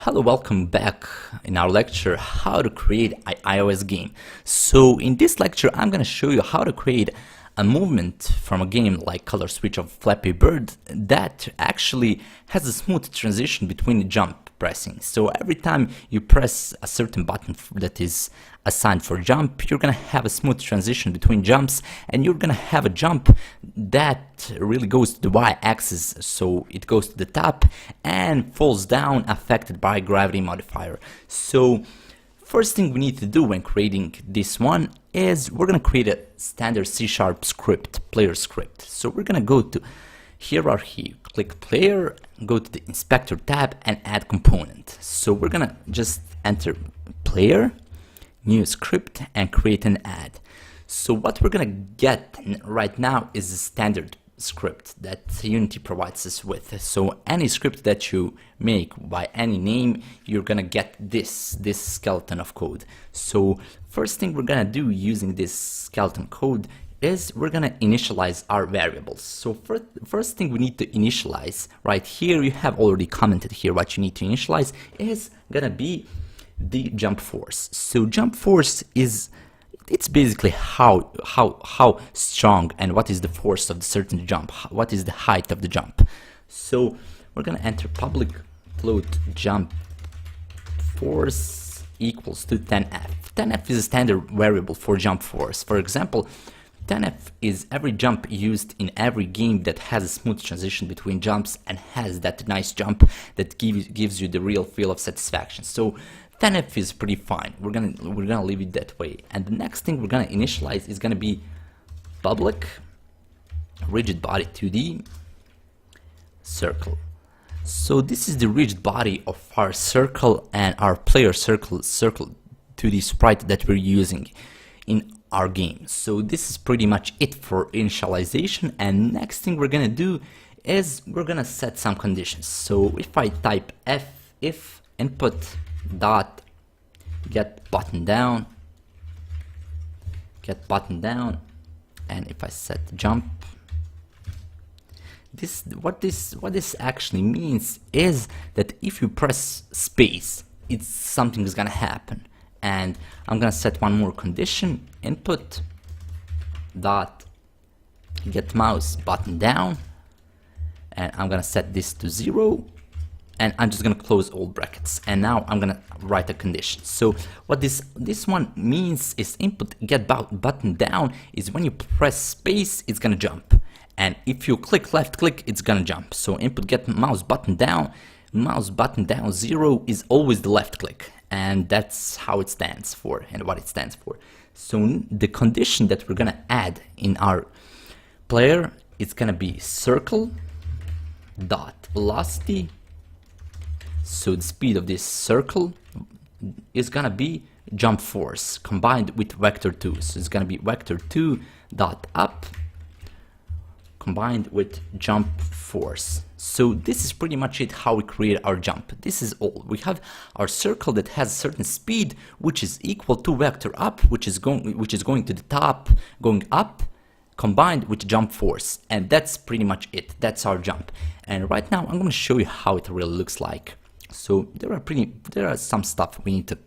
Hello, welcome back in our lecture how to create an iOS game. So in this lecture I'm going to show you how to create a movement from a game like Color Switch of Flappy Bird that actually has a smooth transition between jump pressing. So every time you press a certain button that is assigned for jump, you're gonna have a smooth transition between jumps, and you're gonna have a jump that really goes to the y-axis, so it goes to the top and falls down affected by gravity modifier. So first thing we need to do when creating this one is we're gonna create a standard C# script, player script. So we're gonna go to hierarchy, click player, go to the inspector tab and add component. So we're gonna just enter player, new script and create an add. So what we're gonna get right now is a standard script that Unity provides us with. So any script that you make by any name, you're gonna get this skeleton of code. So first thing we're gonna do using this skeleton code is we're gonna initialize our variables. So first thing we need to initialize, right here you have already commented here what you need to initialize is gonna be the jump force. So jump force is, it's basically how strong and what is the force of the certain jump, what is the height of the jump. So we're gonna enter public float jump force equals to 10f. 10f is a standard variable for jump force. For example, 10f is every jump used in every game that has a smooth transition between jumps and has that nice jump that gives you the real feel of satisfaction. So 10f is pretty fine. We're gonna leave it that way. And the next thing we're gonna initialize is gonna be public rigid body 2D circle. So this is the rigid body of our circle and our player circle 2D sprite that we're using in our game. So this is pretty much it for initialization, and next thing we're gonna do is we're gonna set some conditions. So if I type if input dot get button down, and if I set jump, what this actually means is that if you press space, something is gonna happen. And I'm gonna set one more condition, input dot get mouse button down, and I'm gonna set this to 0, and I'm just gonna close all brackets, and now I'm gonna write a condition. So what this one means is input get button down is when you press space it's gonna jump, and if you click left click it's gonna jump. So input get mouse button down 0 is always the left click, and that's how it stands for and what it stands for. So the condition that we're gonna add in our player is gonna be circle dot velocity. So the speed of this circle is gonna be jump force combined with vector 2. So it's gonna be vector 2 dot up combined with jump force. So this is pretty much it how we create our jump. This is all. We have our circle that has a certain speed which is equal to vector up, which is going to the top, going up, combined with jump force, and that's pretty much it. That's our jump. And right now I'm going to show you how it really looks like. So there are some stuff we need to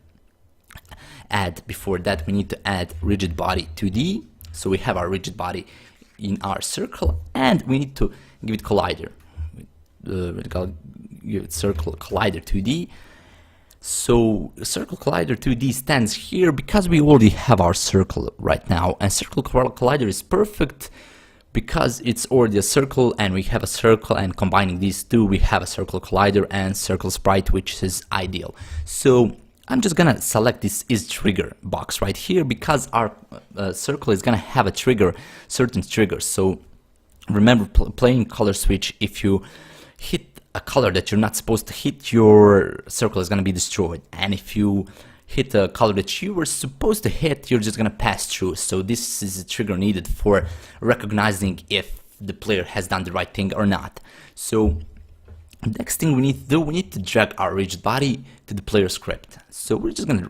add. Before that we need to add rigid body 2D. So we have our rigid body in our circle, and we need to give it collider. Give it circle collider 2D. So circle collider 2D stands here because we already have our circle right now, and circle collider is perfect because it's already a circle and we have a circle, and combining these two we have a circle collider and circle sprite, which is ideal. So I'm just gonna select this is trigger box right here because our circle is gonna have a trigger, certain triggers. So remember, playing color switch, if you hit a color that you're not supposed to hit, your circle is gonna be destroyed, and if you hit a color that you were supposed to hit, you're just gonna pass through. So this is a trigger needed for recognizing if the player has done the right thing or not. So next thing we need to do, we need to drag our rigid body to the player script. So we're just gonna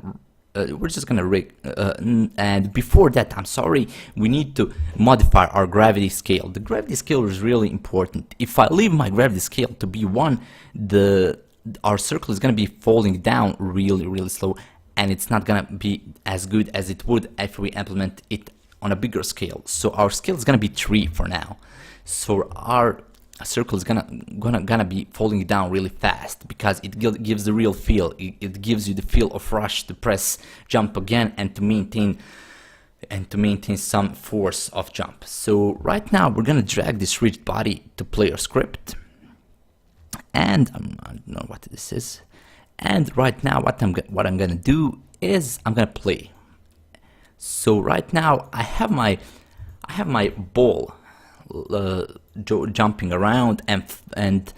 and before that, I'm sorry, we need to modify our gravity scale. The gravity scale is really important. If I leave my gravity scale to be 1, the our circle is gonna be falling down really slow, and it's not gonna be as good as it would if we implement it on a bigger scale. So our scale is gonna be 3 for now. So our circle is gonna be falling down really fast, because it gives the real feel. It gives you the feel of rush to press jump again and to maintain some force of jump. So right now we're gonna drag this rigid body to player script, and I don't know what this is. And right now what I'm gonna do is I'm gonna play. So right now I have my ball jumping around, and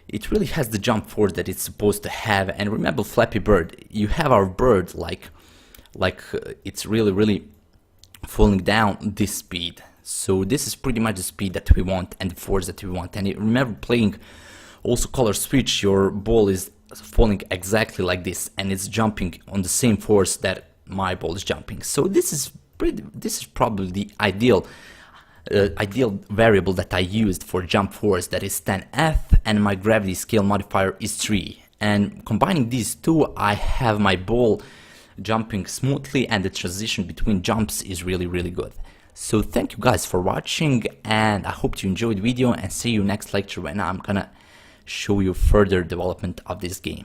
it really has the jump force that it's supposed to have. And remember Flappy Bird, you have our bird like it's really falling down this speed. So this is pretty much the speed that we want and the force that we want. And remember, playing also color switch, your ball is falling exactly like this, and it's jumping on the same force that my ball is jumping. So this is probably the ideal variable that I used for jump force, that is 10F, and my gravity scale modifier is 3. And combining these two, I have my ball jumping smoothly, and the transition between jumps is really good. So thank you guys for watching, and I hope you enjoyed the video, and see you next lecture when I'm gonna show you further development of this game.